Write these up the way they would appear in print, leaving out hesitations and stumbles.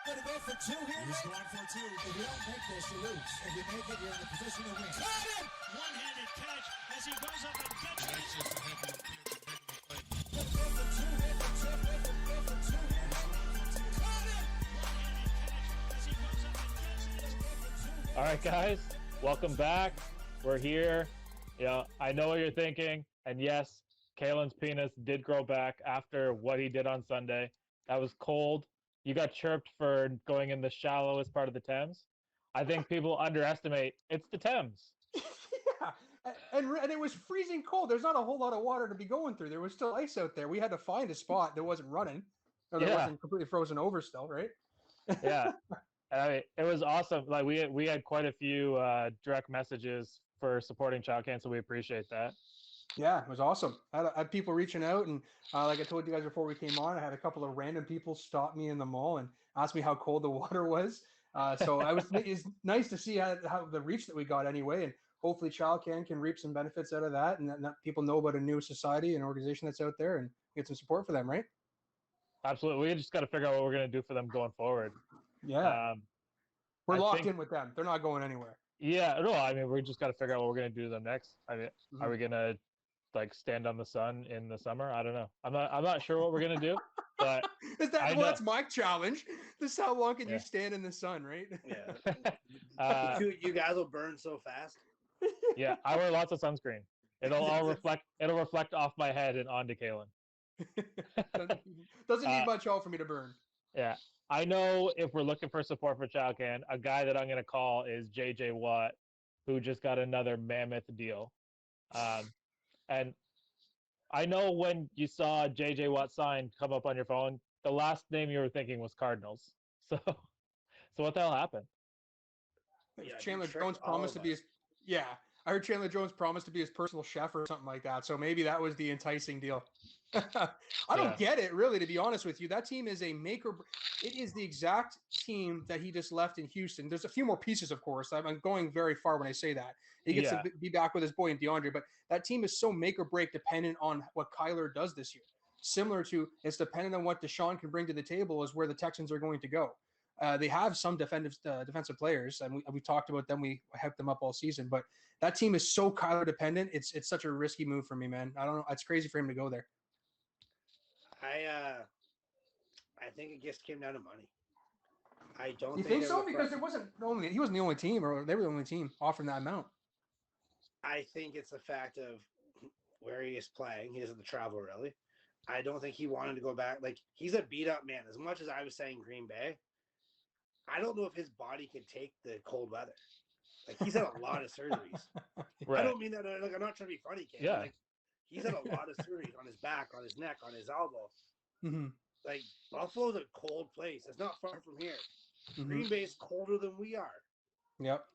Gonna go for two here. He's going for two. If you don't make this, you lose. If you make it, you're in the position to win. Caught him! One-handed catch as he goes up and gets it. That's just a heavy play. Gonna go for two here. Go for two here. Caught him! One-handed catch as he goes up and gets it. All right, guys, welcome back. We're here. I know what you're thinking. And yes, Kalen's penis did grow back after what he did on Sunday. That was cold. You got chirped for going in the shallowest part of the Thames. I think people underestimate it's the Thames. Yeah, and it was freezing cold. There's not a whole lot of water to be going through. There was still ice out there. We had to find a spot that wasn't running, or that wasn't completely frozen over still, right? Yeah, I mean, it was awesome. Like we had quite a few direct messages for supporting Child Can, so we appreciate that. Yeah, it was awesome. I had people reaching out, and like I told you guys before we came on, I had a couple of random people stop me in the mall and ask me how cold the water was. So it's nice to see how the reach that we got anyway, and hopefully Child can reap some benefits out of that, and that people know about a new society and organization that's out there, and get some support for them, right? Absolutely. We just got to figure out what we're going to do for them going forward. Yeah. We're locked in with them. They're not going anywhere. Yeah, no, I mean, we just got to figure out what we're going to do to them next. I mean, are we going to stand on the sun in the summer? I don't know. I'm not sure what we're going to do, but that's my challenge. This is how long can you stand in the sun, right? Yeah. You guys will burn so fast. Yeah, I wear lots of sunscreen. It'll reflect off my head and onto Kalen. Doesn't need much help for me to burn. Yeah. I know if we're looking for support for Child Can, a guy that I'm going to call is JJ Watt, who just got another mammoth deal. And I know when you saw JJ Watt sign come up on your phone, the last name you were thinking was Cardinals. So what the hell happened? Yeah, Chandler Jones promised to be his. Yeah, I heard Chandler Jones promised to be his personal chef or something like that. So maybe that was the enticing deal. I don't get it, really, to be honest with you. That team is a it is the exact team that he just left in Houston. There's a few more pieces, of course. I'm going very far when I say that. He gets to be back with his boy in DeAndre, but that team is so make or break dependent on what Kyler does this year. Similar to, it's dependent on what Deshaun can bring to the table is where the Texans are going to go. They have some defensive players, and we talked about them. We hyped them up all season, but that team is so Kyler dependent. It's such a risky move for me, man. I don't know. It's crazy for him to go there. I think it just came down to money. I don't. You think so? Because he wasn't the only team, or they were the only team offering that amount. I think it's the fact of where he is playing. He doesn't travel really. I don't think he wanted to go back. Like, he's a beat up man. As much as I was saying Green Bay, I don't know if his body can take the cold weather. Like, he's had a lot of surgeries. Right. I don't mean that. Like, I'm not trying to be funny, Ken. Yeah. Like, he's had a lot of surgeries on his back, on his neck, on his elbow. Mm-hmm. Like, Buffalo's a cold place. It's not far from here. Mm-hmm. Green Bay's colder than we are. Yep.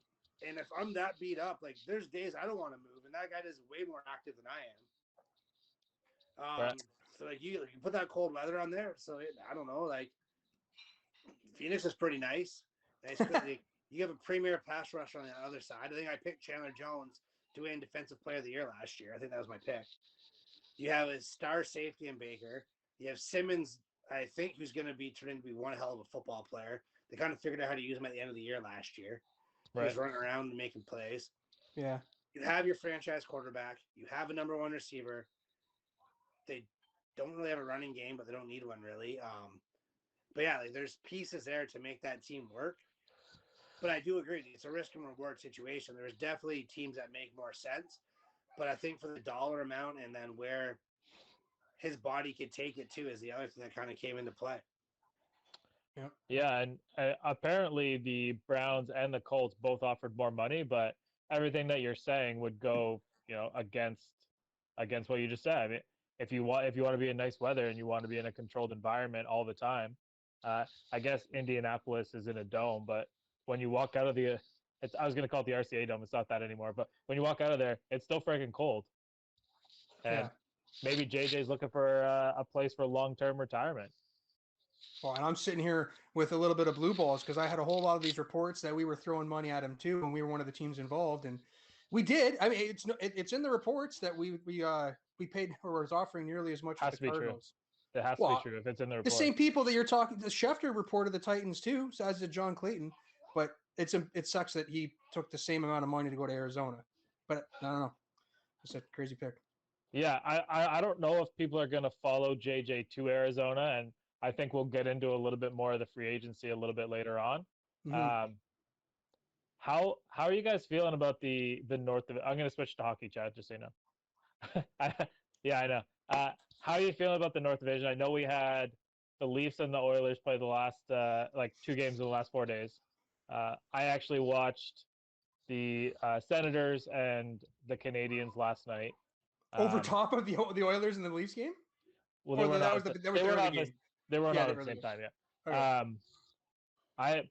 And if I'm that beat up, like, there's days I don't want to move, and that guy is way more active than I am. Right. So, like, you put that cold weather on there. So, I don't know. Like, Phoenix is pretty nice. You have a premier pass rush on the other side. I think I picked Chandler Jones to win Defensive Player of the Year last year. I think that was my pick. You have a star safety in Baker. You have Simmons, I think, who's going to be turned into be one hell of a football player. They kind of figured out how to use him at the end of the year last year. Right. He was running around and making plays. Yeah. You have your franchise quarterback. You have a number one receiver. They don't really have a running game, but they don't need one really. But yeah, like, there's pieces there to make that team work. But I do agree. It's a risk and reward situation. There's definitely teams that make more sense. But I think for the dollar amount and then where his body could take it to is the other thing that kind of came into play. Yeah, and apparently the Browns and the Colts both offered more money, but everything that you're saying would go, against what you just said. I mean, if you want to be in nice weather and you want to be in a controlled environment all the time, I guess Indianapolis is in a dome, but when you walk out of I was going to call it the RCA Dome. It's not that anymore. But when you walk out of there, it's still freaking cold. And maybe JJ's looking for a place for long-term retirement. Well, and I'm sitting here with a little bit of blue balls because I had a whole lot of these reports that we were throwing money at him too, and we were one of the teams involved, and we did. I mean, it's in the reports that we paid or was offering nearly as much as the Cardinals. It has to be true if it's in the report. The same people that you're talking. The Schefter reported the Titans too, so as did John Clayton. But it sucks that he took the same amount of money to go to Arizona. But I don't know. It's a crazy pick. Yeah, I don't know if people are going to follow JJ to Arizona, and I think we'll get into a little bit more of the free agency a little bit later on. Mm-hmm. How are you guys feeling about the North? I'm going to switch to hockey, Chad, just so you know. I know. How are you feeling about the North Division? I know we had the Leafs and the Oilers play the last 2 games in the last 4 days. I actually watched the Senators and the Canadians last night. Over top of the Oilers and the Leafs game? Well, they weren't on the same time. Yeah. Okay. I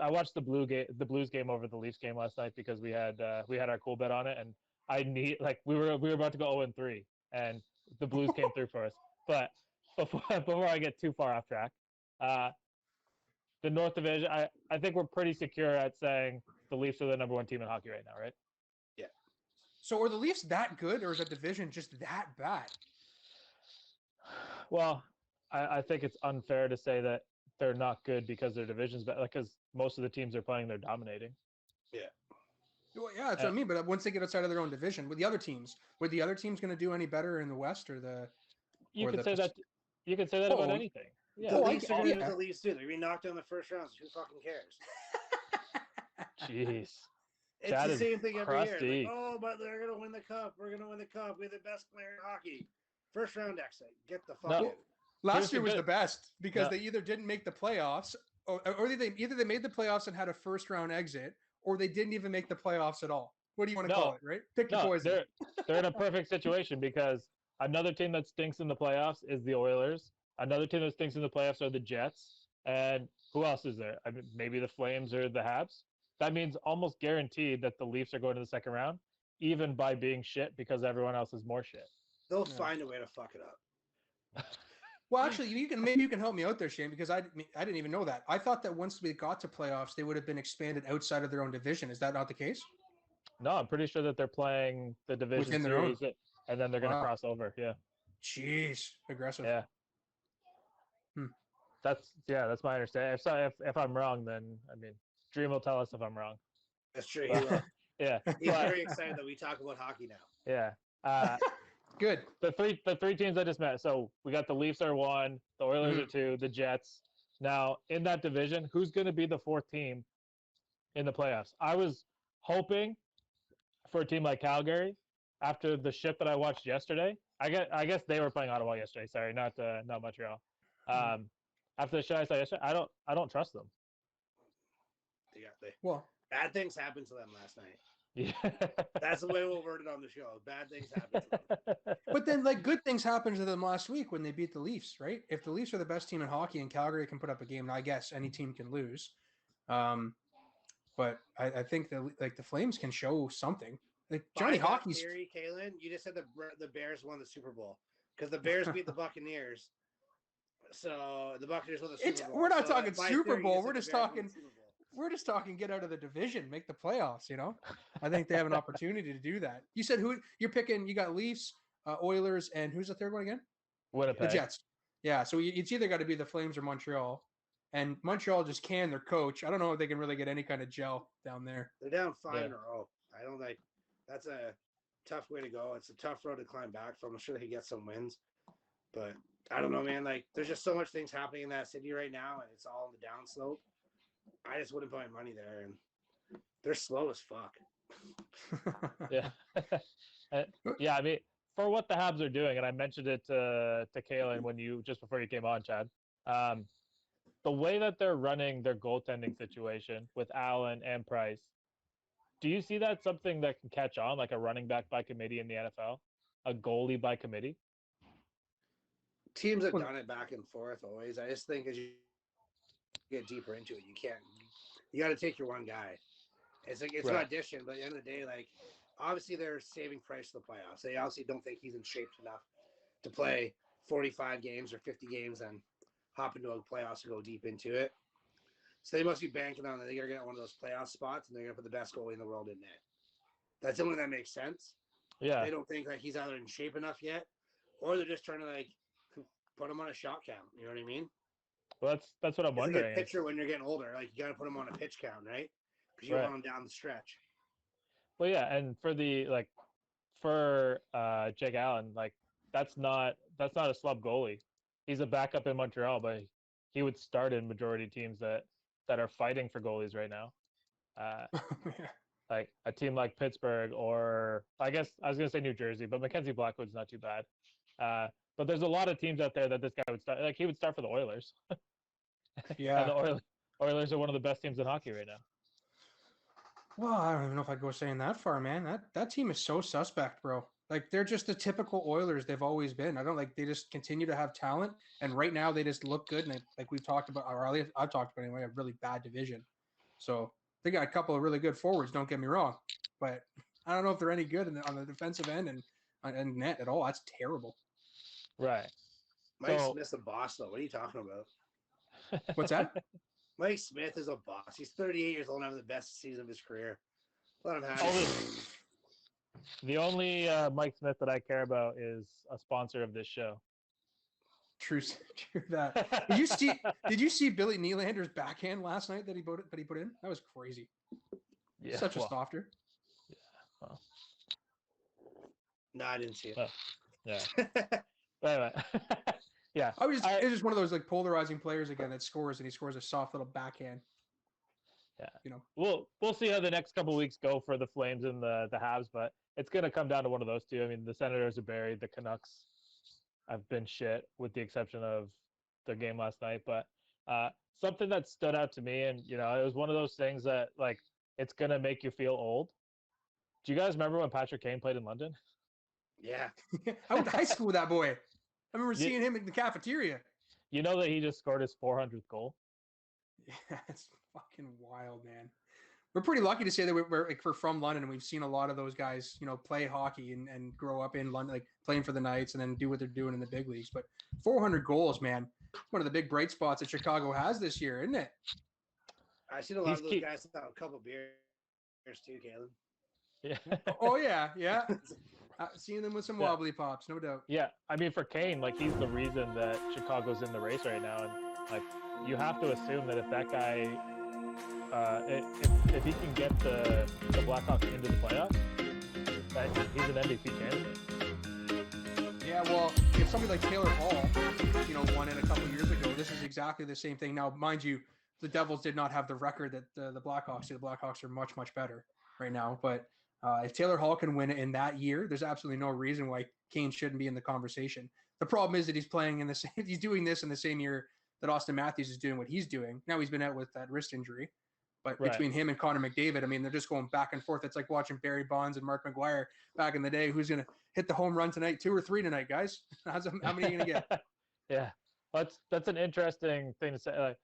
watched the Blues game over the Leafs game last night because we had our cool bet on it, and we were about to go 0-3, and the Blues came through for us. But before I get too far off track, the North Division, I think we're pretty secure at saying the Leafs are the number 1 team in hockey right now, right? Yeah. So are the Leafs that good, or is that division just that bad? Well, I think it's unfair to say that they're not good because their division's bad, because most of the teams they're playing, they're dominating. Yeah. Well, yeah, that's what I mean. But once they get outside of their own division, with the other teams, were the other teams going to do any better in the West or the? You could say that about anything. Yeah. The Leafs are going to do the Leafs too. They're going to be knocked out in the first round. So who fucking cares? Jeez. It's that the same thing every crusty. year. Like, oh, but they're going to win the cup. We're going to win the cup. We're the best player in hockey. First round exit. Get the fuck out. Last year was the best because they either didn't make the playoffs, or either they made the playoffs and had a first round exit, or they didn't even make the playoffs at all. What do you want to call it, right? Pick your poison. They're in a perfect situation because another team that stinks in the playoffs is the Oilers. Another team that stinks in the playoffs are the Jets. And who else is there? I mean, maybe the Flames or the Habs. That means almost guaranteed that the Leafs are going to the second round, even by being shit because everyone else is more shit. They'll find a way to fuck it up. Well, actually, maybe you can help me out there, Shane, because I didn't even know that. I thought that once we got to playoffs, they would have been expanded outside of their own division. Is that not the case? No, I'm pretty sure that they're playing the division within their series, own, and then they're going to cross over. Yeah. Jeez, aggressive. Yeah. That's my understanding. If I'm wrong, then I mean, Dream will tell us if I'm wrong. That's true. He will. Yeah. He's very excited that we talk about hockey now. Yeah. Good. The three teams I just met. So we got the Leafs are 1, the Oilers are 2, the Jets. Now in that division, who's going to be the 4th team in the playoffs? I was hoping for a team like Calgary after the shit that I watched yesterday. I guess they were playing Ottawa yesterday. Sorry, not Montreal. After the shit I saw yesterday, I don't trust them. Well, bad things happened to them last night. Yeah. That's the way we'll word it on the show. Bad things happen to them. But then, good things happened to them last week when they beat the Leafs, right? If the Leafs are the best team in hockey and Calgary can put up a game, I guess any team can lose. But I think that the Flames can show something. Like Johnny Hockey's theory, Kalen, you just said the Bears won the Super Bowl because the Bears beat the Buccaneers. So the Buccaneers won the Super Bowl. We're not talking Super Bowl. We're just talking. We're just talking get out of the division, make the playoffs, I think they have an opportunity to do that. You said who you're picking? You got Leafs, Oilers, and who's the third one again? Winnipeg. The Jets. Yeah, so it's either got to be the Flames or Montreal. And Montreal just their coach. I don't know if they can really get any kind of gel down there. They're down 5 in a row. I don't like that's a tough way to go. It's a tough road to climb back from. I'm sure they can get some wins. But I don't know, man. There's just so much things happening in that city right now, and it's all on the downslope. I just wouldn't put my money there, and they're slow as fuck. Yeah. Yeah, I mean, for what the Habs are doing, and I mentioned it to Kalen just before you came on, Chad, the way that they're running their goaltending situation with Allen and Price, do you see that something that can catch on, like a running back by committee in the NFL, a goalie by committee? Teams have done it back and forth always. I just think as you get deeper into it, you got to take your one guy. It's right. An audition, but at the end of the day, obviously they're saving Price for the playoffs. They obviously don't think he's in shape enough to play 45 games or 50 games and hop into a playoffs and go deep into it. So they must be banking on that they're going to get one of those playoff spots and they're going to put the best goalie in the world in net. That's the only that makes sense. Yeah. They don't think he's either in shape enough yet, or they're just trying to put him on a shot count. You know what I mean? Well, that's what I'm It's like wondering. a pitcher when you're getting older. Like you got to put him on a pitch count, right? Because you Right. want him down the stretch. Well, yeah, and for Jake Allen, like that's not a slub goalie. He's a backup in Montreal, but he would start in majority teams that are fighting for goalies right now. Like a team like Pittsburgh, or I guess I was gonna say New Jersey, but Mackenzie Blackwood's not too bad. But there's a lot of teams out there that this guy would start. Like he would start for the Oilers. Yeah. And the Oilers are one of the best teams in hockey right now. Well, I don't even know if I'd go saying that far, man. That team is so suspect, bro. Like they're just the typical Oilers they've always been. I don't like they just continue to have talent, and right now they just look good. And like we've talked about, or I've talked about anyway, a really bad division. So they got a couple of really good forwards. Don't get me wrong, but I don't know if they're any good on the defensive end and net at all. That's terrible. Right. Mike Smith's a boss, though. What are you talking about? What's that? Mike Smith is a boss. He's 38 years old and having the best season of his career. Let him have it. The only Mike Smith that I care about is a sponsor of this show. True that. Did you see Billy Nylander's backhand last night that he put in? That was crazy. Yeah, Such a softer. Yeah. Well. No, I didn't see it. Yeah. Anyway. Yeah. It's just one of those like polarizing players again that scores, and he scores a soft little backhand. Yeah. You know. We'll see how the next couple of weeks go for the Flames and the Habs, but it's gonna come down to one of those two. I mean, the Senators are buried, the Canucks have been shit, with the exception of their game last night. But something that stood out to me, and it was one of those things that like it's gonna make you feel old. Do you guys remember when Patrick Kane played in London? Yeah. I went to high school with that boy. I remember seeing him in the cafeteria. You know that he just scored his 400th goal? Yeah, it's fucking wild, man. We're pretty lucky to say that we're from London, and we've seen a lot of those guys, play hockey and grow up in London, like playing for the Knights and then do what they're doing in the big leagues. But 400 goals, man, one of the big bright spots that Chicago has this year, isn't it? I've seen a lot of those guys have a couple beers too, Caleb. Yeah. Oh yeah. Seeing them with some wobbly pops, no doubt. Yeah, I mean for Kane, like he's the reason that Chicago's in the race right now, and like you have to assume that if that guy, if he can get the Blackhawks into the playoffs, that he's an MVP candidate. Yeah, well, if somebody like Taylor Hall, won it a couple of years ago, this is exactly the same thing. Now, mind you, the Devils did not have the record that the Blackhawks do. The Blackhawks are much, much better right now, but. If Taylor Hall can win it in that year, there's absolutely no reason why Kane shouldn't be in the conversation. The problem is that he's doing this in the same year that Austin Matthews is doing what he's doing. Now he's been out with that wrist injury, but between him and Connor McDavid, I mean, they're just going back and forth. It's like watching Barry Bonds and Mark McGuire back in the day. Who's going to hit the home run tonight? 2 or 3 tonight, guys? How many are you going to get? Yeah, that's an interesting thing to say. Like,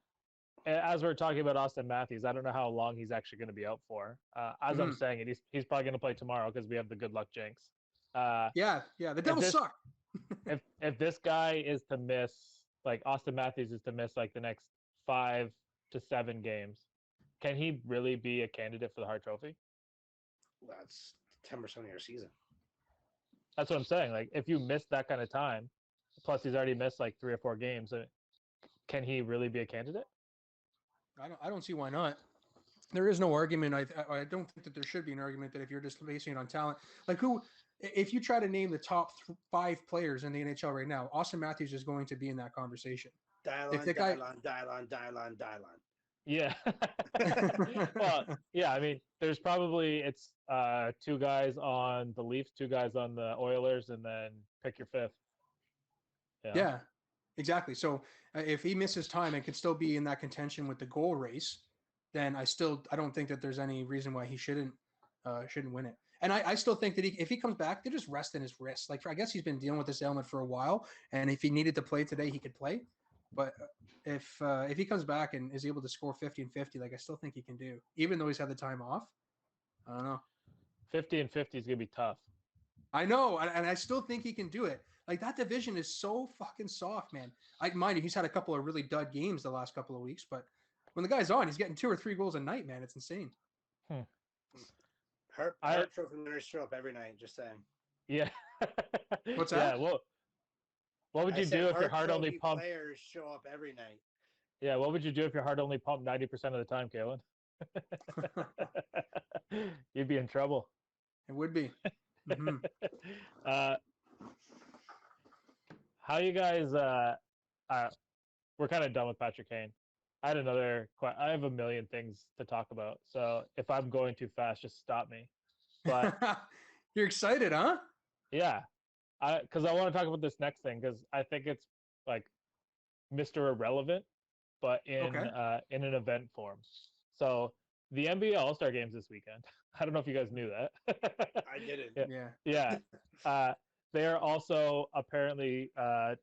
as we're talking about Austin Matthews, I don't know how long he's actually going to be out for. As I'm saying it, he's probably going to play tomorrow because we have the good luck jinx. Yeah, the Devils suck. if this guy is to miss, like Austin Matthews is to miss like the next 5 to 7 games, can he really be a candidate for the Hart Trophy? That's 10% of your season. That's what I'm saying. Like if you miss that kind of time, plus he's already missed like 3 or 4 games, can he really be a candidate? I don't see why not. There is no argument. I don't think that there should be an argument that if you're just basing it on talent, like if you try to name the top 5 players in the NHL right now, Austin Matthews is going to be in that conversation. Dial on. Yeah. Well, yeah. I mean, there's probably it's 2 guys on the Leafs, 2 guys on the Oilers, and then pick your 5th. Yeah, exactly. So if he misses time and can still be in that contention with the goal race, then I don't think that there's any reason why he shouldn't win it. And I still think that if he comes back, they're just resting his wrist. Like I guess he's been dealing with this ailment for a while, and if he needed to play today, he could play. But if he comes back and is able to score 50 and 50, like I still think he can do, even though he's had the time off. I don't know. 50 and 50 is gonna be tough. I know, and I still think he can do it. Like that division is so fucking soft, man. Mind you, he's had a couple of really dud games the last couple of weeks, but when the guy's on, he's getting 2 or 3 goals a night, man. It's insane. Hart Trophy winners show up every night. Just saying. Yeah. What's that? Yeah. What would I you said do if your Hart heart only Trophy pumped? players show up every night. Yeah, what would you do if your heart only pumped 90% of the time, Kalen? You'd be in trouble. It would be. Mm-hmm. uh, how you guys? We're kind of done with Patrick Kane. I had I have a million things to talk about. So if I'm going too fast, just stop me. But You're excited, huh? yeah, because I want to talk about this next thing because I think it's like Mr. Irrelevant, but Okay. in an event form. So the NBA All-Star games this weekend. I don't know if you guys knew that. I didn't. Yeah. Yeah. Yeah. They are also apparently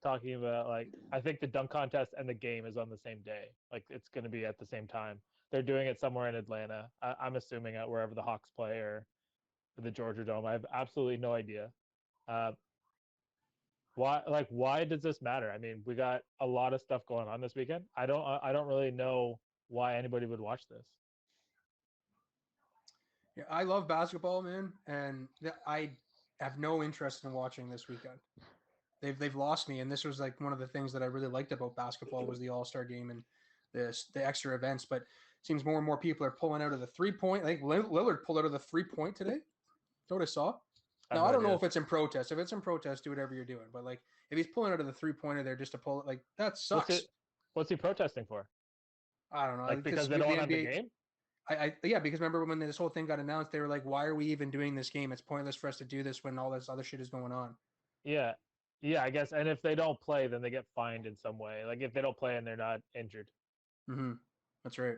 talking about like I think the dunk contest and the game is on the same day. Like it's going to be at the same time. They're doing it somewhere in Atlanta. I'm assuming at wherever the Hawks play or the Georgia Dome. I have absolutely no idea. Uh, why does this matter? I mean, we got a lot of stuff going on this weekend. I don't really know why anybody would watch this. Yeah, I love basketball, man, and I have no interest in watching this weekend. They've lost me, and this was like one of the things that I really liked about basketball was the All-Star game and the extra events. But it seems more and more people are pulling out of the 3-point. I think Lillard pulled out of the 3-point today. That's what I saw. Now I don't know if it's in protest. If it's in protest, do whatever you're doing. But like if he's pulling out of the 3-pointer there just to pull it, like that sucks. What's he protesting for? I don't know. Like because they don't want to have the game? Yeah, because remember when this whole thing got announced, they were like, "Why are we even doing this game? It's pointless for us to do this when all this other shit is going on." Yeah, yeah, I guess. And if they don't play, then they get fined in some way. Like if they don't play and they're not injured. Mm-hmm. That's right.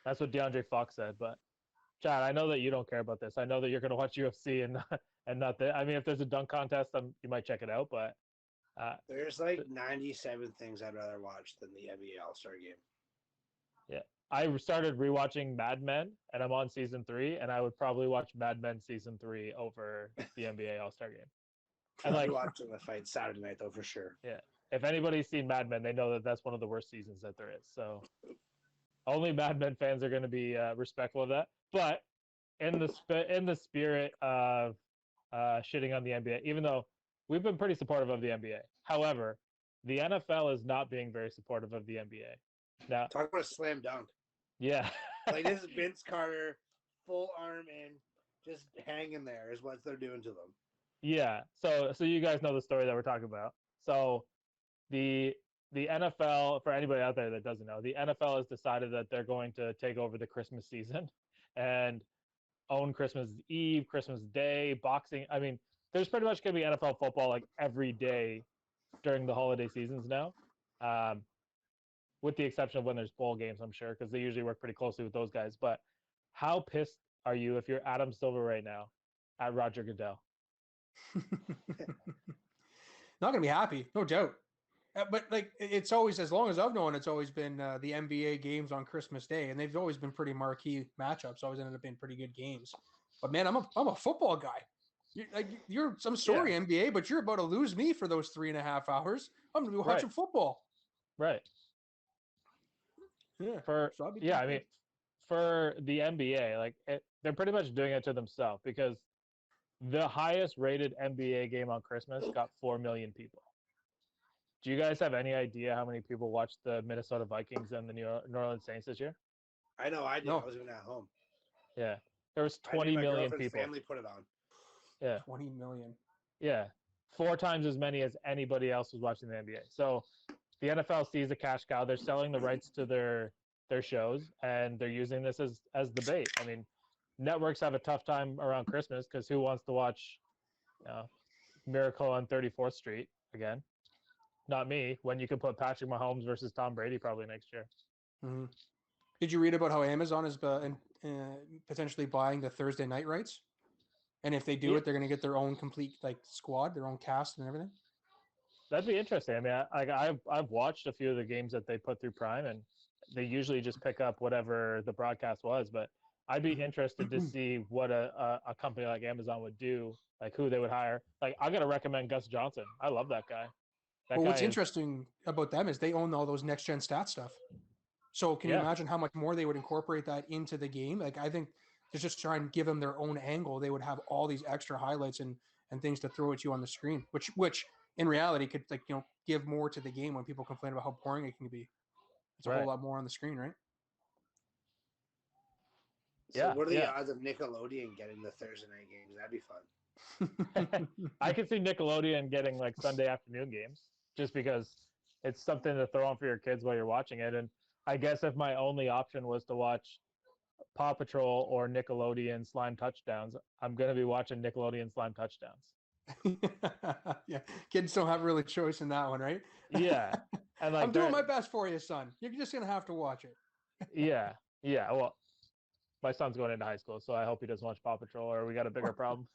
That's what DeAndre Fox said. But Chad, I know that you don't care about this. I know that you're going to watch UFC and not that. I mean, if there's a dunk contest, you might check it out. But there's like 97 things I'd rather watch than the NBA All-Star game. Yeah. I started rewatching Mad Men, and I'm on season 3, and I would probably watch Mad Men season 3 over the NBA All-Star game. And like watching the fight Saturday night though for sure. Yeah. If anybody's seen Mad Men, they know that that's one of the worst seasons that there is. So only Mad Men fans are going to be respectful of that. But in the spirit of shitting on the NBA, even though we've been pretty supportive of the NBA, however, the NFL is not being very supportive of the NBA. Now, talk about a slam dunk. Yeah. Like this is Vince Carter, full arm in, just hanging there is what they're doing to them. Yeah. So you guys know the story that we're talking about. So the NFL, for anybody out there that doesn't know, the NFL has decided that they're going to take over the Christmas season and own Christmas Eve, Christmas Day, boxing. I mean, there's pretty much going to be NFL football like every day during the holiday seasons now. With the exception of when there's bowl games, I'm sure, because they usually work pretty closely with those guys. But how pissed are you if you're Adam Silver right now at Roger Goodell? Not gonna be happy, no doubt. But like it's always, as long as I've known, it's always been the NBA games on Christmas Day, and they've always been pretty marquee matchups. Always ended up being pretty good games. But man, I'm a football guy. I'm sorry, yeah. NBA, but you're about to lose me for those 3.5 hours. I'm gonna be watching football. Right. Yeah. I mean, for the NBA, like they're pretty much doing it to themselves because the highest rated NBA game on Christmas got 4 million people. Do you guys have any idea how many people watched the Minnesota Vikings and the New Orleans Saints this year? I know I did. No. I was even at home. Yeah. There was 20 million people. Family put it on. Yeah. 20 million. Yeah. 4 times as many as anybody else was watching the NBA. So the NFL sees a cash cow. They're selling the rights to their shows, and they're using this as the bait. I mean, networks have a tough time around Christmas because who wants to watch Miracle on 34th Street again? Not me, when you can put Patrick Mahomes versus Tom Brady probably next year. Mm-hmm. Did you read about how Amazon is potentially buying the Thursday night rights? And if they do it, they're going to get their own complete squad, their own cast and everything. That'd be interesting. I mean, I've watched a few of the games that they put through Prime, and they usually just pick up whatever the broadcast was. But I'd be interested to see what a company like Amazon would do, like who they would hire. Like I'm gonna recommend Gus Johnson. I love that guy. What's interesting about them is they own all those next gen stat stuff. So can you imagine how much more they would incorporate that into the game? Like I think to just try and give them their own angle, they would have all these extra highlights and things to throw at you on the screen, which in reality could give more to the game when people complain about how boring it can be. It's a whole lot more on the screen, right? So what are the odds of Nickelodeon getting the Thursday night games? That'd be fun. I could see Nickelodeon getting like Sunday afternoon games just because it's something to throw on for your kids while you're watching it. And I guess if my only option was to watch Paw Patrol or Nickelodeon Slime Touchdowns, I'm going to be watching Nickelodeon Slime Touchdowns. Yeah, kids don't have really choice in that one, right? Yeah. And like I'm doing my best for you, son. You're just going to have to watch it. Yeah. Well, my son's going into high school, so I hope he doesn't watch Paw Patrol or we got a bigger problem.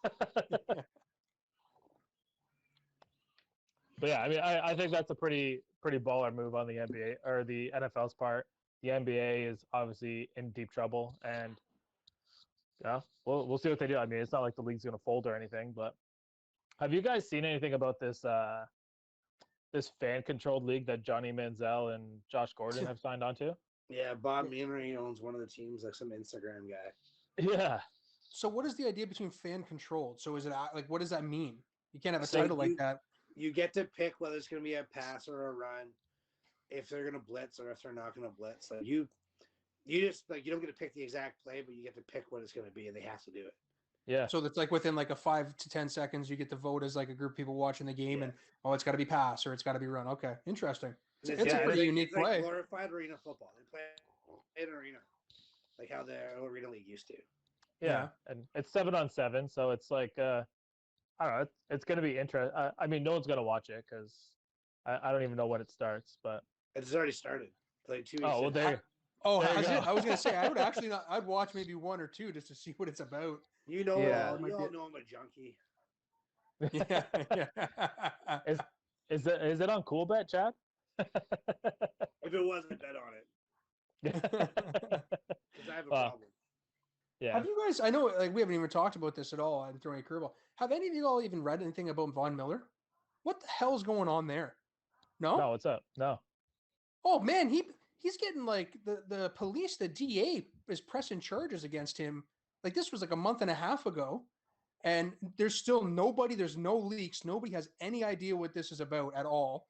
But yeah, I mean, I think that's a pretty baller move on the NBA or the NFL's part. The NBA is obviously in deep trouble, and yeah, we'll see what they do. I mean, it's not like the league's going to fold or anything, but have you guys seen anything about this this fan controlled league that Johnny Manziel and Josh Gordon have signed on to? Yeah, Bob Menery owns one of the teams, like some Instagram guy. Yeah. So what is the idea between fan controlled? So is it like, what does that mean? You can't have a title like that. You get to pick whether it's going to be a pass or a run, if they're going to blitz or if they're not going to blitz. Like you just like, you don't get to pick the exact play, but you get to pick what it's going to be, and they have to do it. Yeah. So that's like within like a 5 to 10 seconds, you get to vote as like a group of people watching the game, and it's got to be pass or it's got to be run. Okay, interesting. It's a pretty unique play. Like glorified arena football. They play in arena, like how the arena league used to. Yeah, and it's 7-on-7, so it's like I don't know. It's going to be interesting. I mean, no one's going to watch it because I don't even know when it starts, but it's already started. Like 2 weeks. Oh, well, there. Has it? I was going to say I would actually not. I'd watch maybe 1 or 2 just to see what it's about. You know, yeah. you all know I'm a junkie. Yeah. Is it on Cool Bet, Chad? If it wasn't, bet on it. Because I have a problem. Yeah. Have you guys? I know, like, we haven't even talked about this at all. I'm throwing a curveball. Have any of you all even read anything about Von Miller? What the hell's going on there? No. No, what's up? No. Oh man, he's getting like the police, the DA is pressing charges against him. Like this was like a month and a half ago, and there's still nobody. There's no leaks. Nobody has any idea what this is about at all.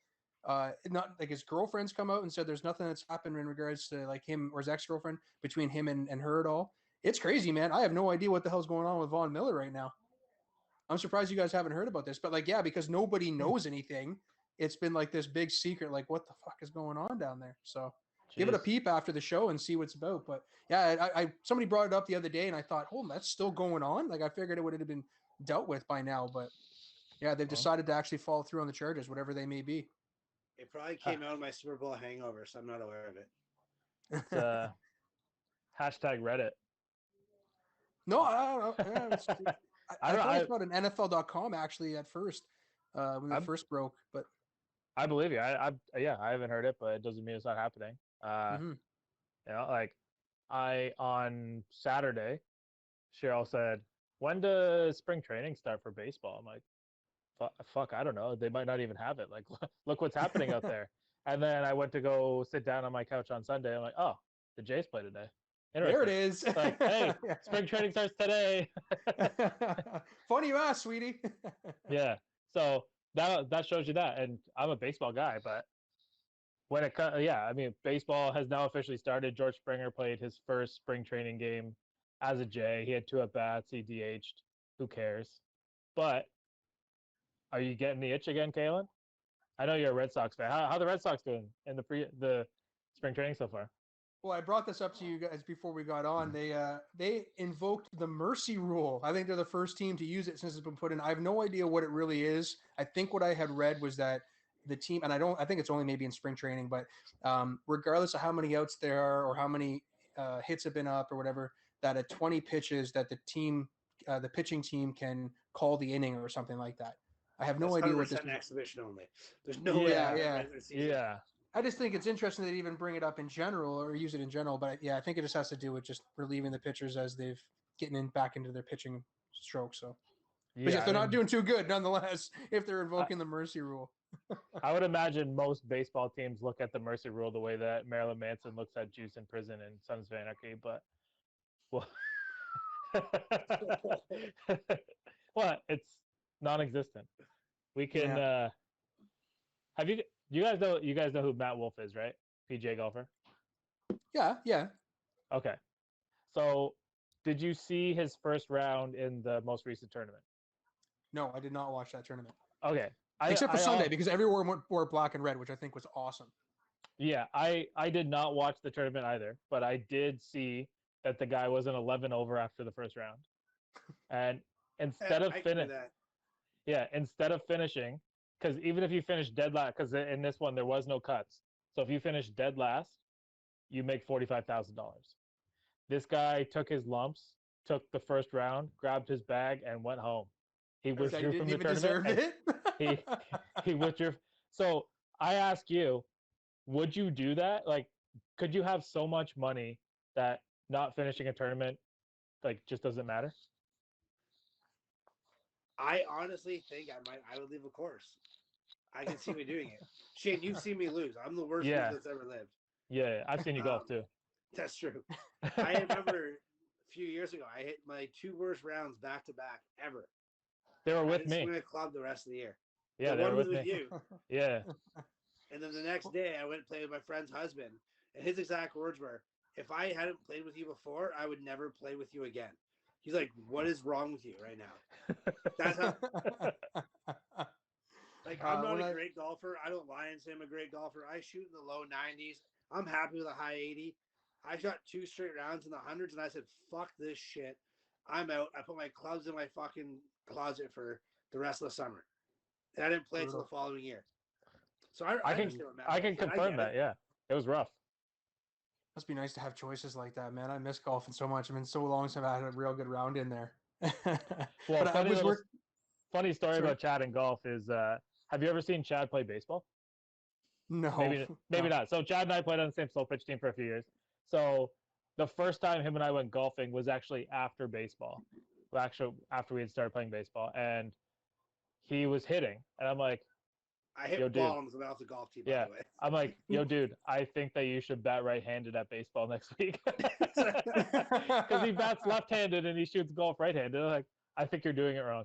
Not like his girlfriend's come out and said there's nothing that's happened in regards to like him or his ex-girlfriend between him and her at all. It's crazy, man. I have no idea what the hell's going on with Von Miller right now. I'm surprised you guys haven't heard about this, but like, yeah, because nobody knows anything. It's been like this big secret, like what the fuck is going on down there? So give it a peep after the show and see what's about. But yeah, I somebody brought it up the other day and I thought, oh, that's still going on. Like I figured it would have been dealt with by now, but yeah, they've decided to actually follow through on the charges, whatever they may be. It probably came out of my Super Bowl hangover, so I'm not aware of it. It's hashtag Reddit. No, I don't know. Yeah, I thought it was about an NFL.com actually at first when it first broke, but I believe you. I haven't heard it, but it doesn't mean it's not happening. You know, like on Saturday, Cheryl said, "When does spring training start for baseball?" I'm like, "Fuck, I don't know. They might not even have it. Like, look what's happening out there." And then I went to go sit down on my couch on Sunday. I'm like, "Oh, the Jays play today." There it is. Like, hey, spring training starts today. Funny you ask, sweetie. Yeah. So that shows you that. And I'm a baseball guy, but when it I mean, baseball has now officially started. George Springer played his first spring training game as a Jay. He had 2 at bats. He DH'd. Who cares? But are you getting the itch again, Kalen? I know you're a Red Sox fan. How the Red Sox doing in the spring training so far? Well, I brought this up to you guys before we got on. They invoked the mercy rule. I think they're the first team to use it since it's been put in. I have no idea what it really is. I think what I had read was that the team, and I think it's only maybe in spring training, but regardless of how many outs there are or how many hits have been up or whatever, that at 20 pitches that the pitching team can call the inning or something like that. I have no idea what this is. Exhibition only. There's no way. Yeah. I just think it's interesting they even bring it up in general or use it in general. But yeah, I think it just has to do with just relieving the pitchers as they've getting back into their pitching stroke. So, but if they're not doing too good, nonetheless, if they're invoking the mercy rule. I would imagine most baseball teams look at the mercy rule the way that Marilyn Manson looks at Juice in Prison and Sons of Anarchy. But well, it's non-existent. We can Have you guys know who Matt Wolf is, right? PGA golfer. Yeah. Okay. So, did you see his first round in the most recent tournament? No, I did not watch that tournament. Okay. Except for Sunday, because everyone wore black and red, which I think was awesome. Yeah, I did not watch the tournament either, but I did see that the guy was an 11 over after the first round. And instead of I can do that. instead of finishing, because even if you finish dead last, because in this one there was no cuts, so if you finish dead last, you make $45,000. This guy took his lumps, took the first round, grabbed his bag, and went home. He That guy withdrew from didn't the even tournament. deserve And it. he withdrew. So I ask you, would you do that? Like, could you have so much money that not finishing a tournament like just doesn't matter? I honestly think I would leave a course. I can see me doing it. Shane, you've seen me lose. I'm the worst Yeah. loser that's ever lived. Yeah, I've seen you golf too. That's true. I remember a few years ago, I hit my 2 worst rounds back to back ever. They were I with didn't me. swing a club the rest of the year. Yeah, The they one were was with with me. you. Yeah. And then the next day, I went and played with my friend's husband. And his exact words were, if I hadn't played with you before, I would never play with you again. He's like, what is wrong with you right now? That's how, like, I'm not a great golfer. I don't lie and say I'm a great golfer. I shoot in the low 90s. I'm happy with a high 80. I shot 2 straight rounds in the hundreds, and I said, fuck this shit. I'm out. I put my clubs in my fucking closet for the rest of the summer. And I didn't play until the following year. So I understand what Matt I can Wolf said. confirm that. Yeah, it was rough. Must be nice to have choices like that, man. I miss golfing so much. I mean, so long since I've had a real good round in there. Well, But funny story Sorry. about Chad and golf is, have you ever seen Chad play baseball? No, Maybe no. not. So Chad and I played on the same slow pitch team for a few years. So the first time him and I went golfing was actually after baseball. Well, actually, after we had started playing baseball, and he was hitting, and I'm like, I hit yo, dude. bombs without the golf team, by Yeah, the way. I'm like, yo, dude, I think that you should bat right-handed at baseball next week because he bats left-handed and he shoots golf right-handed. I'm like, I think you're doing it wrong.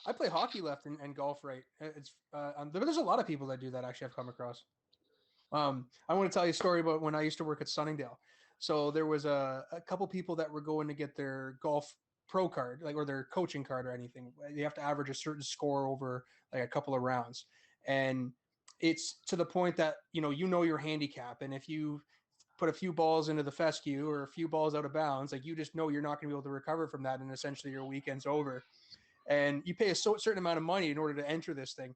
I play hockey left and golf right. It's there's a lot of people that do that. Actually, I've come across. I want to tell you a story about when I used to work at Sunningdale. So there was a couple people that were going to get their golf pro card, like, or their coaching card or anything. You have to average a certain score over like a couple of rounds, and it's to the point that you know your handicap, and if you put a few balls into the fescue or a few balls out of bounds, like you just know you're not going to be able to recover from that, and essentially your weekend's over. And you pay a certain amount of money in order to enter this thing.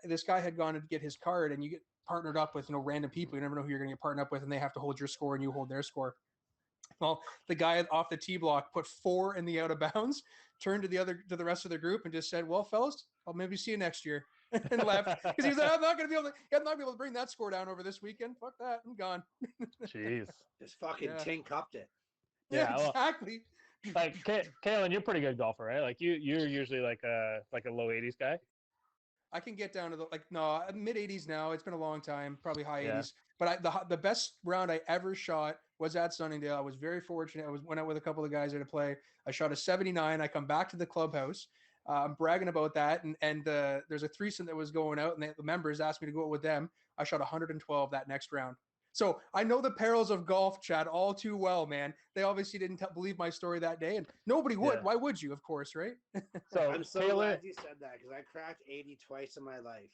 This guy had gone to get his card, and you get partnered up with random people. You never know who you're going to get partnered up with, and they have to hold your score and you hold their score. Well, the guy off the tee block put 4 in the out of bounds, turned to the rest of the group, and just said, "Well, fellas, I'll maybe see you next year," and left because he was like, "I'm not going to be able to bring that score down over this weekend. Fuck that, I'm gone." Jeez. Just fucking tin cupped it. Yeah, well, exactly. like Kalen, you're a pretty good golfer, right? Like you're usually like a low 80s guy. I can get down to the mid 80s now. It's been a long time, probably high Yeah. 80s. But the best round I ever shot was at Sunningdale. I was very fortunate. Went out with a couple of guys there to play. I shot a 79. I come back to the clubhouse. I'm bragging about that, and there's a threesome that was going out, and the members asked me to go out with them. I shot 112 that next round. So I know the perils of golf, Chad, all too well, man. They obviously didn't believe my story that day, and nobody would. Yeah. Why would you? Of course, right? So I'm so Taylor, glad you said that because I cracked 80 twice in my life.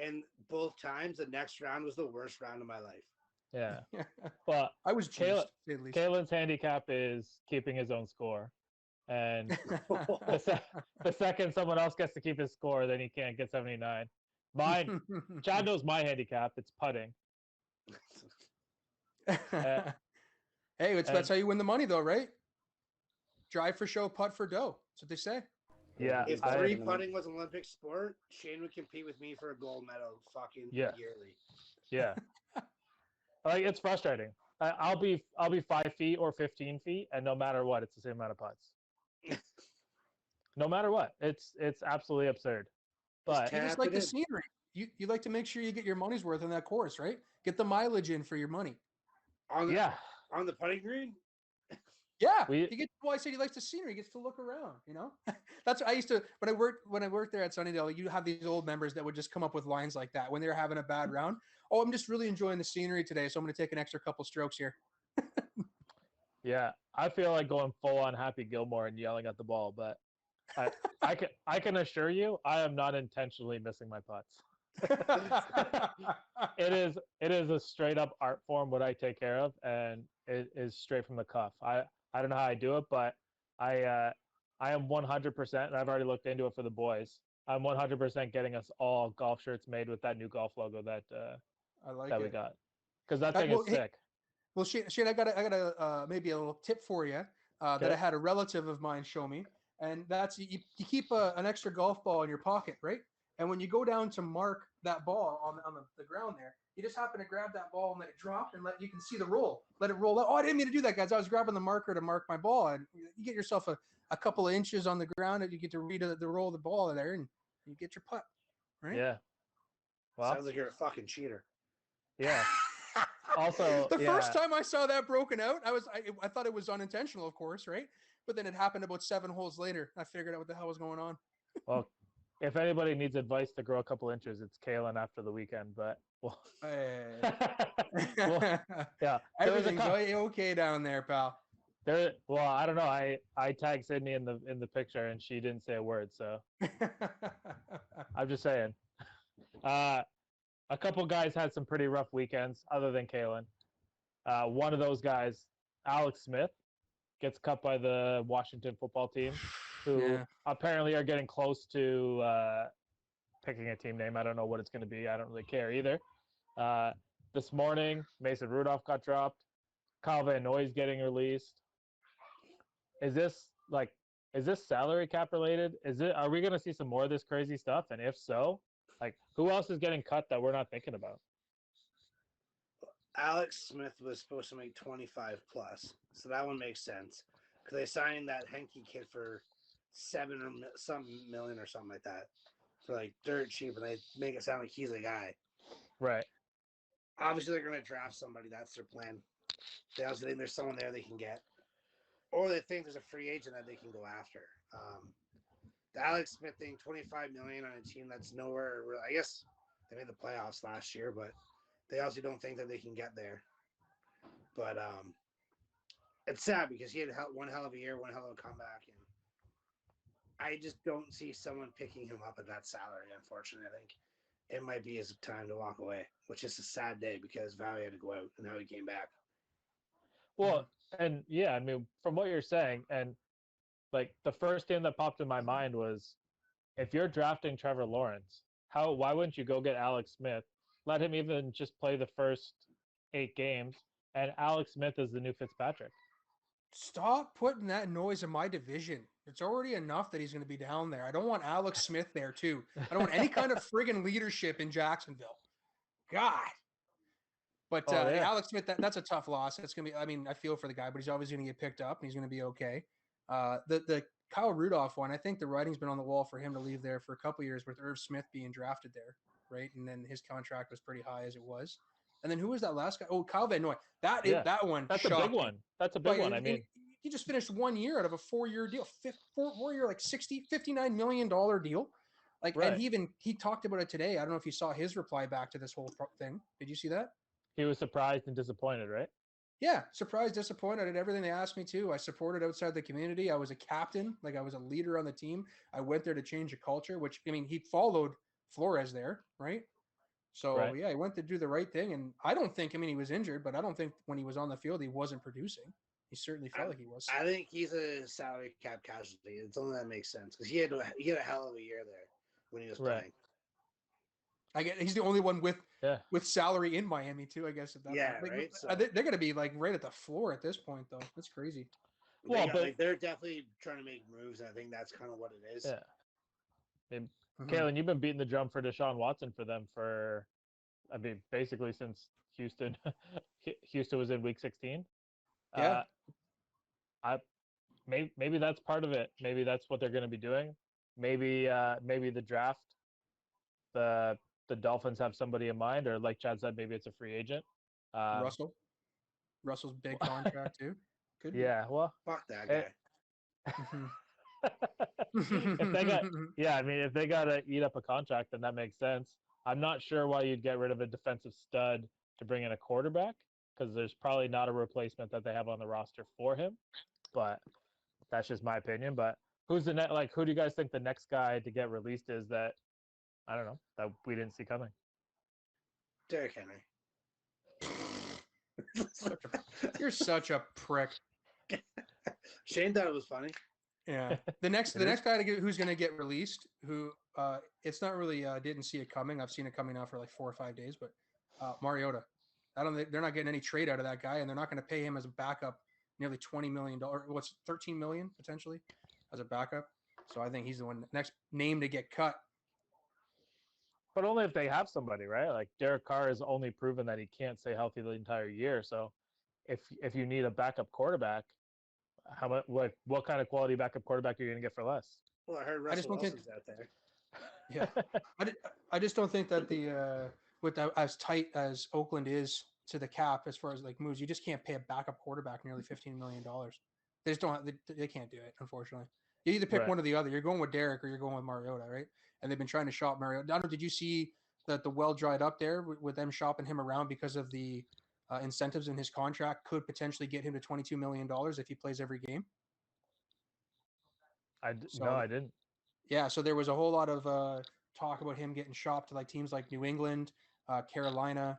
And both times, the next round was the worst round of my life. yeah. Well, I was juiced, at least. Kalen's handicap is keeping his own score, and the second someone else gets to keep his score, then he can't get 79. Mine, Chad knows my handicap. It's putting. Hey, that's how you win the money, though, right? Drive for show, putt for dough. That's what they say. Yeah. If three putting was an Olympic sport, Shane would compete with me for a gold medal fucking yearly. Yeah. Like, it's frustrating. I'll be 5 feet or 15 feet, and no matter what, it's the same amount of putts. No matter what, it's absolutely absurd. But you just like the scenery. You like to make sure you get your money's worth on that course, right? Get the mileage in for your money. On the putting green? Yeah, We he gets. Well, I said he likes the scenery. He gets to look around. That's what I used to when I worked there at Sunnydale. You have these old members that would just come up with lines like that when they were having a bad round. Oh, I'm just really enjoying the scenery today, so I'm going to take an extra couple strokes here. Yeah, I feel like going full on Happy Gilmore and yelling at the ball, but I can assure you, I am not intentionally missing my putts. It is a straight up art form what I take care of, and it is straight from the cuff. I don't know how I do it, but I am 100%, and I've already looked into it for the boys. I'm 100% getting us all golf shirts made with that new golf logo that I like that it. we got, because that thing Well, is sick. Well, Shane, I got a maybe a little tip for you that I Okay. had a relative of mine show me, and that's you keep an extra golf ball in your pocket, right? And when you go down to mark that ball on the ground there, you just happen to grab that ball and let it drop, and you can see the roll. Let it roll out. Oh, I didn't mean to do that, guys. I was grabbing the marker to mark my ball, and you get yourself a couple of inches on the ground, and you get to read the roll of the ball there, and you get your putt, right? Yeah. Well, Sounds like you're a fucking cheater. yeah. Also, The first yeah. time I saw that broken out, I thought it was unintentional, of course, right? But then it happened about 7 holes later. I figured out what the hell was going on. Well, if anybody needs advice to grow a couple inches, it's Kalen after the weekend. But well, Hey. well, yeah, there was a Everything's okay down there, pal. there. Well, I don't know. I tagged Sydney in the picture, and she didn't say a word. So I'm just saying. A couple guys had some pretty rough weekends, other than Kalen. One of those guys, Alex Smith, gets cut by the Washington football team, who Yeah. apparently are getting close to picking a team name. I don't know what it's going to be. I don't really care either. This morning, Mason Rudolph got dropped. Kyle Van Noy's getting released. Is this salary cap related? Are we going to see some more of this crazy stuff? And if so, who else is getting cut that we're not thinking about? Alex Smith was supposed to make 25 plus, so that one makes sense because they signed that Henke kid for $7 or some million or something like that for like dirt cheap, and they make it sound like he's the guy. Right. Obviously, they're going to draft somebody. That's their plan. They also think there's someone there they can get, or they think there's a free agent that they can go after. The Alex Smith thing, $25 million on a team that's nowhere. I guess they made the playoffs last year, but they also don't think that they can get there. But it's sad because he had one hell of a year, one hell of a comeback, and I just don't see someone picking him up at that salary. Unfortunately, I think it might be his time to walk away, which is a sad day because Valley had to go out and now he came back. Well, and yeah, I mean, from what you're saying, and the first thing that popped in my mind was, if you're drafting Trevor Lawrence, why wouldn't you go get Alex Smith? Let him even just play the first 8 games, and Alex Smith is the new Fitzpatrick. Stop putting that noise in my division. It's already enough that he's going to be down there. I don't want Alex Smith there too. I don't want any kind of friggin' leadership in Jacksonville. God. But yeah. Alex Smith, that's a tough loss. It's going to be, I mean, I feel for the guy, but he's obviously going to get picked up and he's going to be okay. The Kyle Rudolph one, I think the writing's been on the wall for him to leave there for a couple of years with Irv Smith being drafted there, right? And then his contract was pretty high as it was. And then who was that last guy? Oh, Kyle Van Noy. That one. That's a big one. That's a big one. I mean, he just finished 1 year out of a 4-year deal, 4-year, like $59 million deal. Right. And he talked about it today. I don't know if you saw his reply back to this whole thing. Did you see that? He was surprised and disappointed, right? Yeah, surprised, disappointed. I did everything they asked me to. I supported outside the community. I was a captain, I was a leader on the team. I went there to change a culture, which, I mean, he followed Flores there, right? So, right. Yeah, he went to do the right thing. And I don't think, he was injured, but I don't think when he was on the field, he wasn't producing. He certainly felt like he was. I think he's a salary cap casualty. It's only that makes sense because he had a hell of a year there when he was playing. I get he's the only one with salary in Miami too. I guess at that point. Right. So, they're going to be right at the floor at this point, though. That's crazy. Well, they're definitely trying to make moves, and I think that's kind of what it is. Yeah. I mean, Kalen, you've been beating the drum for Deshaun Watson for them for, I mean, basically since Houston was in Week 16. Yeah. Maybe that's part of it. Maybe that's what they're going to be doing. Maybe the draft, the Dolphins have somebody in mind, or like Chad said, maybe it's a free agent. Russell's big contract too. Could Yeah, well, Fuck that it, guy. if they got, be. yeah, I mean, if they got to eat up a contract, then that makes sense. I'm not sure why you'd get rid of a defensive stud to bring in a quarterback because there's probably not a replacement that they have on the roster for him. But that's just my opinion. But who's the next? Like, who do you guys think the next guy to get released is that I don't know that we didn't see coming? Derrick Henry. You're such a prick. Shane thought it was funny. Yeah. The next guy who's going to get released, who it's not really didn't see it coming. I've seen it coming now for like 4 or 5 days, but Mariota. I don't think they're not getting any trade out of that guy, and they're not going to pay him as a backup nearly $20 million. What's $13 million potentially as a backup? So I think he's the one next name to get cut. But only if they have somebody, right? Like Derek Carr has only proven that he can't stay healthy the entire year. So if you need a backup quarterback, how much what kind of quality backup quarterback are you going to get for less? Well, I heard I just Russell don't think- Wilson's out there. Yeah. I just don't think that the with the, as tight as Oakland is to the cap as far as like moves, you just can't pay a backup quarterback nearly $15 million. They just don't. They can't do it, unfortunately. You either pick Right. one or the other. You're going with Derek or you're going with Mariota, right? And they've been trying to shop Mariota. I don't know. Did you see that the well dried up there with them shopping him around because of the incentives in his contract could potentially get him to $22 million if he plays every game? No, I didn't. Yeah, so there was a whole lot of talk about him getting shopped to like teams like New England, Carolina.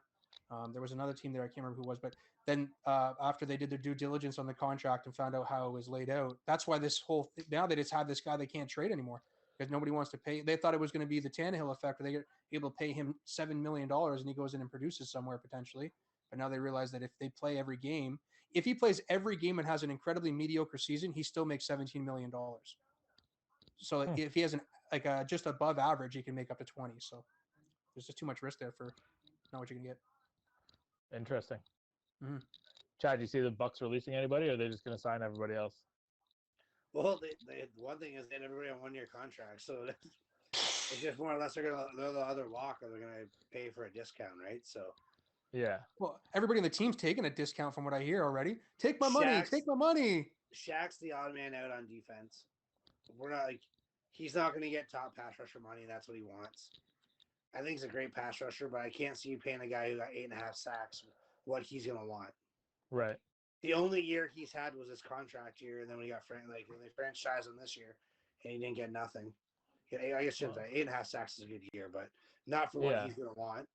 There was another team there, I can't remember who it was, but then after they did their due diligence on the contract and found out how it was laid out, that's why this whole now they just have this guy they can't trade anymore because nobody wants to pay. They thought it was going to be the Tannehill effect where they get able to pay him $7 million and he goes in and produces somewhere potentially. But now they realize that if they play every game, if he plays every game and has an incredibly mediocre season, he still makes $17 million. So if he has just above average, he can make up to 20. So there's just too much risk there for not what you can get. Interesting. Mhm. Chad, do you see the Bucks releasing anybody, or are they just going to sign everybody else? Well, they one thing is they had everybody on 1-year contracts, so it's just more or less they're the other walk, or they're gonna pay for a discount, right? So Yeah. Well, everybody in the team's taking a discount from what I hear already. Take my money. Shaq's- Take my money. Shaq's the odd man out on defense. We're not like he's not gonna get top pass rusher money. That's what he wants. I think he's a great pass rusher, but I can't see you paying a guy who got 8.5 sacks what he's gonna want. Right. The only year he's had was his contract year, and then we got they franchised him this year, and he didn't get nothing. Yeah, I guess 8.5 sacks is a good year, but not for what he's gonna want.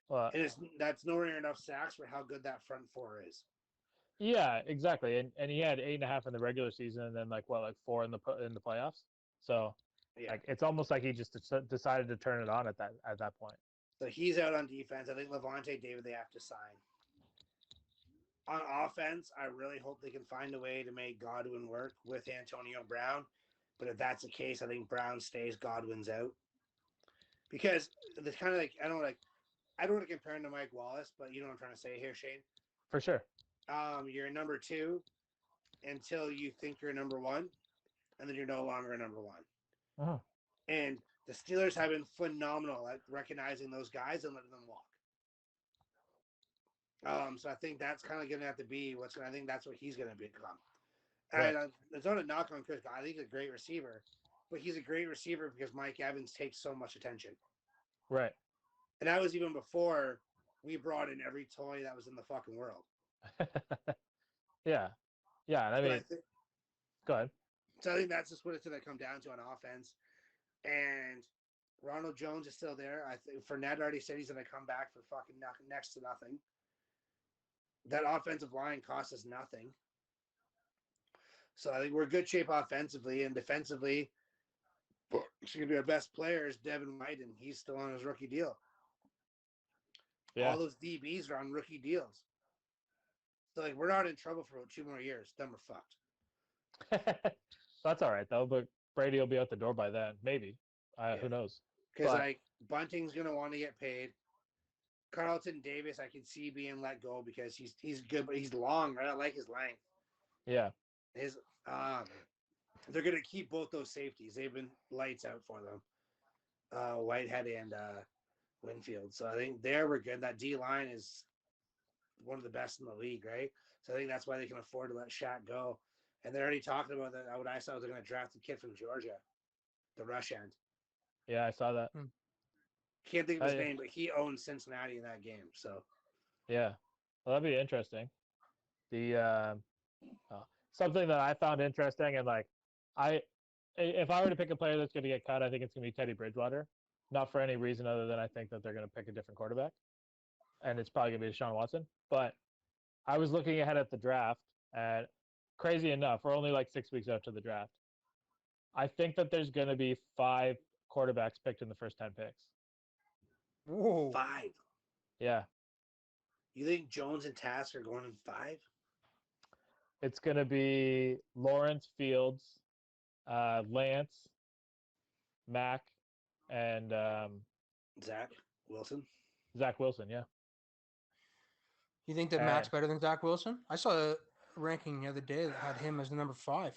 Well, And that's nowhere near enough sacks for how good that front four is. yeah, exactly. And he had 8.5 in the regular season, and then like 4 in the playoffs. So Yeah. like it's almost like he just decided to turn it on at that point. So he's out on defense. I think Levante David they have to sign. On offense, I really hope they can find a way to make Godwin work with Antonio Brown. But if that's the case, I think Brown stays, Godwin's out. Because it's kind of like I don't want to compare him to Mike Wallace, but you know what I'm trying to say here, Shane. For sure. You're a number 2 until you think you're number 1, and then you're no longer a number 1. Uh-huh. And the Steelers have been phenomenal at recognizing those guys and letting them walk. So I think that's kind of going to have to be I think that's what he's going to become. Right. And it's not a knock on Chris. I think he's a great receiver, but he's a great receiver because Mike Evans takes so much attention. Right. And that was even before we brought in every toy that was in the fucking world. Yeah. Yeah. And I mean, go ahead. So I think that's just what it's going to come down to on offense. And Ronald Jones is still there. I think Fournette already said he's going to come back for fucking next to nothing. That offensive line costs us nothing. So I think we're in good shape offensively and defensively. It's going to be our best player is Devin White, and he's still on his rookie deal. Yeah. All those DBs are on rookie deals. So like we're not in trouble for 2 more years. Then we're fucked. That's all right though. But Brady will be out the door by then, maybe. Who knows? Because like Bunting's going to want to get paid. Carlton Davis, I can see being let go because he's good, but he's long. Right? I like his length. Yeah. They're going to keep both those safeties. They've been lights out for them. Whitehead and Winfield. So I think there we're good. That D line is one of the best in the league, right? So I think that's why they can afford to let Shaq go. And they're already talking about that. What I saw was they're going to draft a kid from Georgia, the rush end. Yeah, I saw that. Can't think of his name, but he owns Cincinnati in that game. So yeah, well, that'd be interesting. The something that I found interesting, and like if I were to pick a player that's going to get cut, I think it's going to be Teddy Bridgewater. Not for any reason other than I think that they're going to pick a different quarterback, and it's probably going to be Deshaun Watson. But I was looking ahead at the draft, and crazy enough, we're only like 6 weeks out to the draft. I think that there's going to be 5 quarterbacks picked in the first 10 picks. Whoa. 5. Yeah. You think Jones and Task are going in 5? It's going to be Lawrence, Fields, Lance, Mac, and Zach Wilson. Zach Wilson, yeah. You think that Mac's better than Zach Wilson? I saw a ranking the other day that had him as the number 5.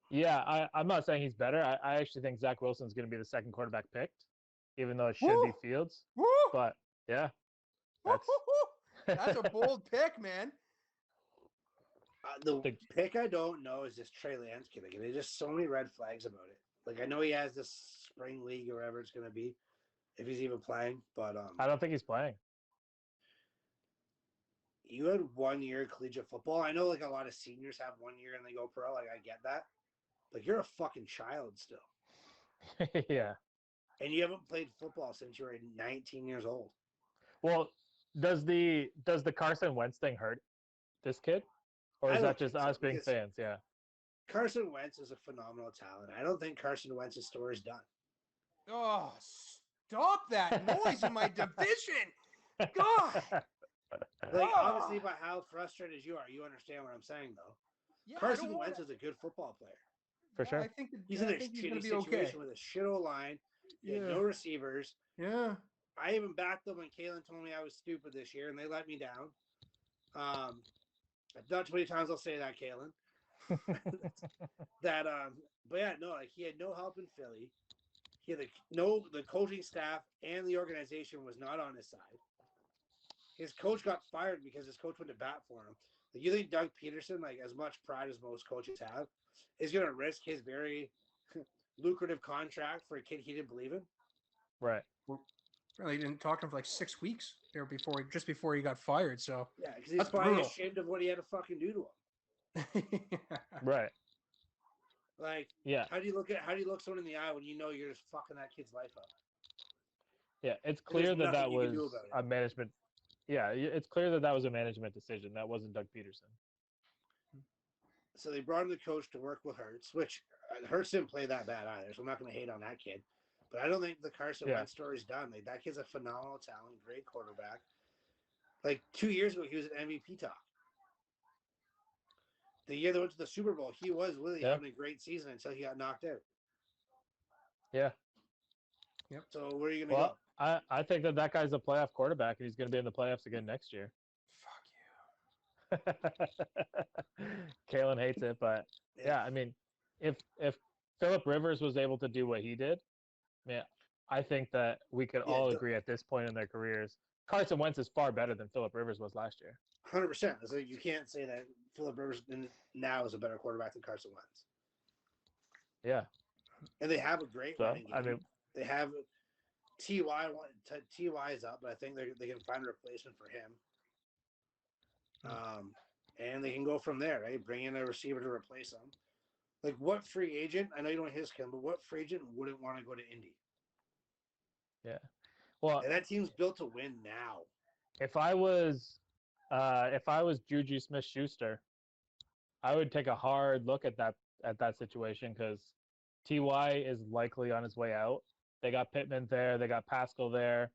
Yeah, I'm not saying he's better. I actually think Zach Wilson's going to be the second quarterback picked, even though it should be Fields. Woo! But yeah, that's a bold pick, man. The pick I don't know is this Trey Lance kid. Like, there's just so many red flags about it. Like, I know he has this spring league or whatever it's going to be, if he's even playing. But I don't think he's playing. You had 1 year collegiate football. I know like a lot of seniors have 1 year and they go pro. Like, I get that. Like, you're a fucking child still. Yeah. And you haven't played football since you were 19 years old. Well, does the Carson Wentz thing hurt this kid? Or is that just us being fans? Yeah. Carson Wentz is a phenomenal talent. I don't think Carson Wentz's story is done. Oh, stop that noise in my division. God. Like, obviously, by how frustrated you are, you understand what I'm saying, though. Yeah, Carson Wentz is a good football player. For sure. I think he's in a shitty situation with a shit O-line. No receivers. Yeah. I even backed them when Kalen told me I was stupid this year, and they let me down. Not too many times I'll say that, Kalen. But yeah, no, like he had no help in Philly. He had the coaching staff and the organization was not on his side. His coach got fired because his coach went to bat for him. Like, you think Doug Peterson, like as much pride as most coaches have, is going to risk his very lucrative contract for a kid he didn't believe in? Right. Well, he didn't talk to him for like 6 weeks there just before he got fired. So yeah, because he's probably ashamed of what he had to fucking do to him. Right. Like, yeah. How do you look someone in the eye when you know you're just fucking that kid's life up? Yeah, it's clear that was a management. Yeah, it's clear that was a management decision. That wasn't Doug Peterson. So they brought in the coach to work with Hurts, which Hurts didn't play that bad either. So I'm not going to hate on that kid. But I don't think the Carson Wentz story is done. Like, that kid's a phenomenal talent, great quarterback. Like 2 years ago, he was an MVP talk. The year they went to the Super Bowl, he was really having a great season until he got knocked out. Yeah. Yep. So where are you going to go? I think that guy's a playoff quarterback, and he's going to be in the playoffs again next year. Fuck you. Kalen hates it, but yeah, I mean, if Phillip Rivers was able to do what he did, man, I think that we could all agree at this point in their careers, Carson Wentz is far better than Phillip Rivers was last year. 100%. So you can't say that Phillip Rivers now is a better quarterback than Carson Wentz. Yeah. And they have a great running game. I mean, they have T.Y. T.Y. is up, but I think they can find a replacement for him. And they can go from there, right? Bring in a receiver to replace him. Like, what free agent? I know you don't hit him, but what free agent wouldn't want to go to Indy? Yeah. Well, and that team's built to win now. If I was Juju Smith-Schuster, I would take a hard look at that situation because Ty is likely on his way out. They got Pittman there. They got Pascal there.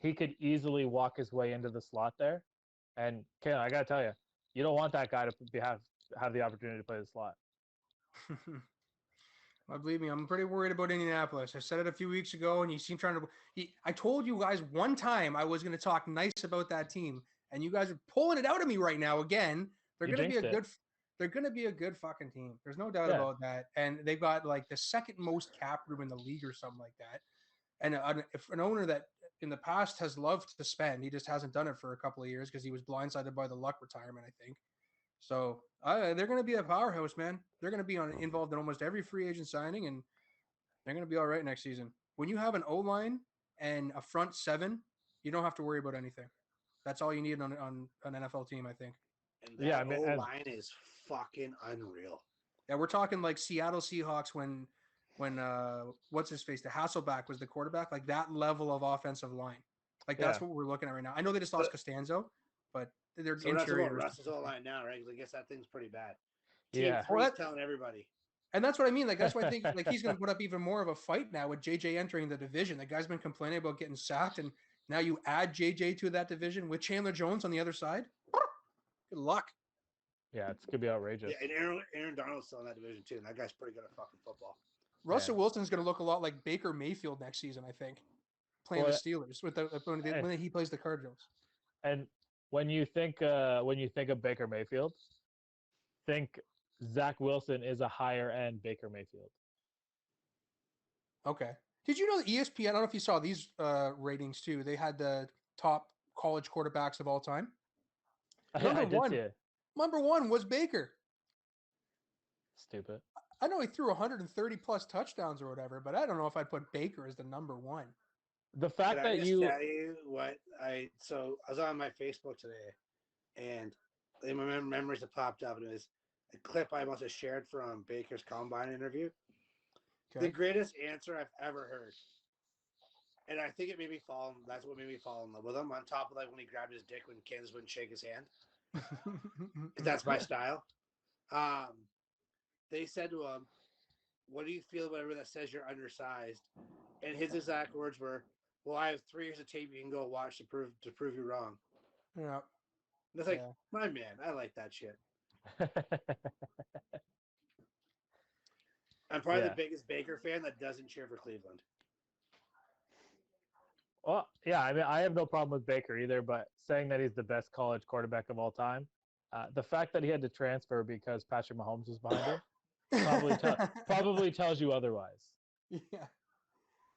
He could easily walk his way into the slot there. And Kayla, I gotta tell you, you don't want that guy to have the opportunity to play the slot. Well, believe me, I'm pretty worried about Indianapolis. I said it a few weeks ago, and you seem trying to. I told you guys one time I was going to talk nice about that team, and you guys are pulling it out of me right now again. They're going to be a good. They're going to be a good fucking team. There's no doubt about that. And they've got like the second most cap room in the league or something like that. And if an owner that in the past has loved to spend. He just hasn't done it for a couple of years because he was blindsided by the Luck retirement, I think. So they're going to be a powerhouse, man. They're going to be involved in almost every free agent signing, and they're going to be all right next season. When you have an O-line and a front seven, you don't have to worry about anything. That's all you need on an NFL team, I think. And that O-line is fucking unreal. Yeah, we're talking like Seattle Seahawks when what's his face, the Hasselback was the quarterback, like that level of offensive line. Like that's what we're looking at right now. I know they just lost Costanzo, but they're interior. Russ's O-line now, right? Because I guess that thing's pretty bad. Yeah, He's telling everybody. And that's what I mean. Like that's why I think like he's going to put up even more of a fight now with JJ entering the division. The guy's been complaining about getting sacked, and now you add JJ to that division with Chandler Jones on the other side. Good luck. Yeah, it's gonna be outrageous. Yeah, and Aaron Donald's still in that division too, and that guy's pretty good at fucking football. Russell Wilson's going to look a lot like Baker Mayfield next season, I think, playing the Steelers when he plays the Cardinals. And when you think of Baker Mayfield, think Zach Wilson is a higher end Baker Mayfield. Okay. Did you know that ESPN? I don't know if you saw these ratings too. They had the top college quarterbacks of all time. I did see it. Number one was Baker. Stupid. I know he threw 130 plus touchdowns or whatever, but I don't know if I'd put Baker as the number one. The fact that I was on my Facebook today, and in my memories that popped up, and it was a clip I must have shared from Baker's Combine interview. Okay. The greatest answer I've ever heard, and I think that's what made me fall in love with him. On top of like when he grabbed his dick when Kansas wouldn't shake his hand. That's my style. They said to him, "What do you feel about everyone that says you're undersized?" And his exact words were, "Well, I have 3 years of tape you can go watch to prove you wrong." Yeah. And it's like, my man, I like that shit. I'm probably the biggest Baker fan that doesn't cheer for Cleveland. Well, yeah, I mean, I have no problem with Baker either, but saying that he's the best college quarterback of all time, the fact that he had to transfer because Patrick Mahomes was behind him probably tells you otherwise. Yeah.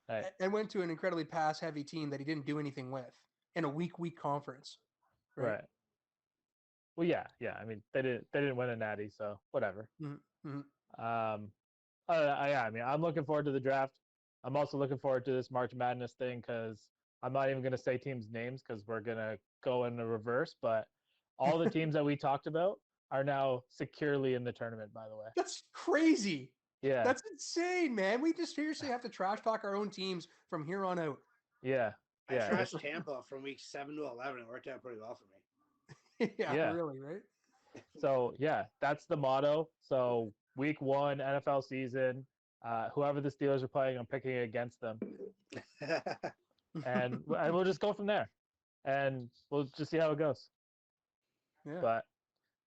Hey. And went to an incredibly pass-heavy team that he didn't do anything with in a weak conference. Right. Well, yeah. I mean, they didn't win a natty, so whatever. Mm-hmm. I mean, I'm looking forward to the draft. I'm also looking forward to this March Madness thing because I'm not even going to say teams' names because we're going to go in the reverse. But all the teams that we talked about are now securely in the tournament, by the way. That's crazy. Yeah. That's insane, man. We just seriously have to trash talk our own teams from here on out. Yeah. I trashed Tampa from week 7 to 11. It worked out pretty well for me. Yeah, really, right? So, yeah, that's the motto. So, week 1, NFL season, whoever the Steelers are playing, I'm picking against them. and we'll just go from there. And we'll just see how it goes. Yeah. But,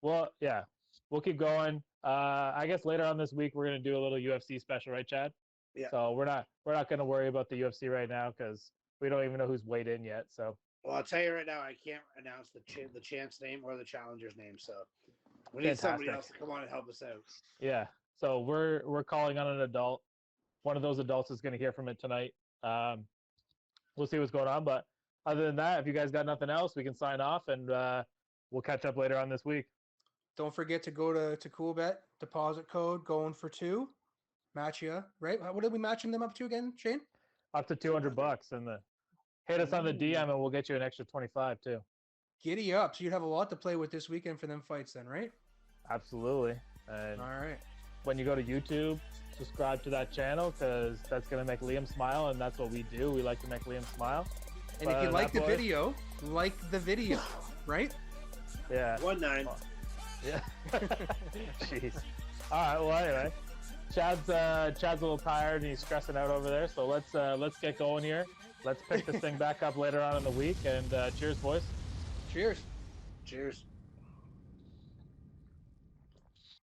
well, yeah, we'll keep going. I guess later on this week, we're going to do a little UFC special, right, Chad? Yeah. So, we're not going to worry about the UFC right now because we don't even know who's weighed in yet. So, well, I'll tell you right now, I can't announce the champ's name or the challenger's name. So we need somebody else to come on and help us out. Yeah. So we're calling on an adult. One of those adults is going to hear from it tonight. We'll see what's going on. But other than that, if you guys got nothing else, we can sign off and we'll catch up later on this week. Don't forget to go to CoolBet, deposit code going for 2. Match you, right? What are we matching them up to again, Shane? Up to $200, and hit us on the DM, and we'll get you an extra 25 too. Giddy up! So you'd have a lot to play with this weekend for them fights, then, right? Absolutely. And all right. When you go to YouTube, subscribe to that channel because that's gonna make Liam smile, and that's what we do. We like to make Liam smile. And if you like the video, right? Yeah. 1-9. Yeah. Jeez. All right. Well, anyway. Chad's a little tired and he's stressing out over there. So let's get going here. Let's pick this thing back up later on in the week. And cheers, boys. Cheers. Cheers.